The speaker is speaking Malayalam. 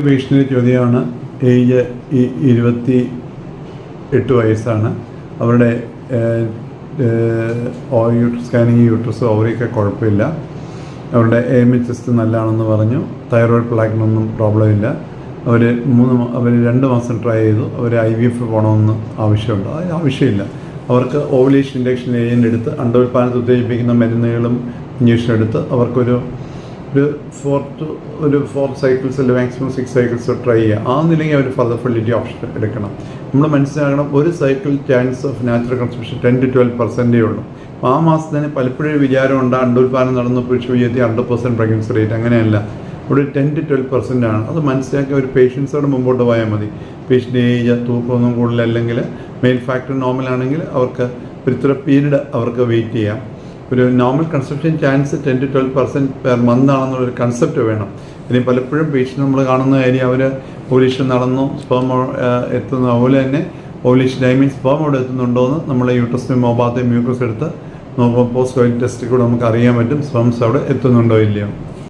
പേഷ്യൻ്റെ ചോദ്യമാണ്. ഏജ് 28 വയസ്സാണ്. അവരുടെ സ്കാനിങ് യൂട്രസ് ഓവറിയൊക്കെ കുഴപ്പമില്ല. അവരുടെ AMH ടെസ്റ്റ് നല്ലതാണെന്ന് പറഞ്ഞു. തൈറോയ്ഡ് പ്ലാക്കിനൊന്നും പ്രോബ്ലം ഇല്ല. അവർ 2 മാസം ട്രൈ ചെയ്തു. അവർ IVF പോകണമെന്ന് ആവശ്യമുണ്ട്. അതിന് ആവശ്യമില്ല. അവർക്ക് ഓവുലേഷൻ ഇൻഡക്ഷൻ ഏജൻ്റ് എടുത്ത് അണ്ടോൽപാദനത്തെ ഉത്തേജിപ്പിക്കുന്ന മരുന്നുകളും ഇഞ്ചക്ഷൻ എടുത്ത് അവർക്കൊരു 4 സൈക്കിൾസ് അല്ലെങ്കിൽ മാക്സിമം 6 സൈക്കിൾസ് ട്രൈ ചെയ്യുക. ആ നിലയിൽ അവർ ഫർദർ ഫെർട്ടിലിറ്റി ഓപ്ഷൻ എടുക്കണം. നമ്മൾ മനസ്സിലാക്കണം, ഒരു cycle chance of natural conception 10 to 12% ഉള്ളൂ. അപ്പോൾ ആ മാസത്തിന് പലപ്പോഴും വിചാരമുണ്ട് അണ്ടോൽപാദനം നടന്ന പുരുഷ വിജയത്തിൽ 100% പ്രഗ്നൻസി റേറ്റ്. അങ്ങനെയല്ല, ഇവിടെ 10 to 12% ആണ്. അത് മനസ്സിലാക്കി ഒരു പേഷ്യൻസോട് മുമ്പോട്ട് പോയാൽ മതി. പേഷ്യൻ്റ് ഏജ് തൂക്കമൊന്നും കൂടുതലല്ലെങ്കിൽ മെയിൽ ഫാക്ടർ നോർമൽ ആണെങ്കിൽ അവർക്ക് ഒരു ഇത്ര പീരീഡ് അവർക്ക് വെയിറ്റ് ചെയ്യാം. ഒരു normal conception chance 10 to 12% per month ആണെന്നുള്ളൊരു കൺസെപ്റ്റ് വേണം. ഇനി പലപ്പോഴും പേഷ്യൻ്റ് നമ്മൾ കാണുന്ന കാര്യം, അവർ ഓവുലേഷൻ നടന്നു, സ്പേം എത്തുന്നു. അതുപോലെ തന്നെ ഓവുലേഷൻ സ്പേം അവിടെ എത്തുന്നുണ്ടോ എന്ന് നമ്മൾ യൂട്രസിനും മോഭാഗത്തെയും മ്യൂക്കസ് എടുത്ത് നോക്കുമ്പോൾ പോസ്റ്റ് കോയിൽ ടെസ്റ്റിൽ കൂടെ നമുക്ക് അറിയാൻ പറ്റും സ്പേംസ് അവിടെ എത്തുന്നുണ്ടോ ഇല്ലയോ.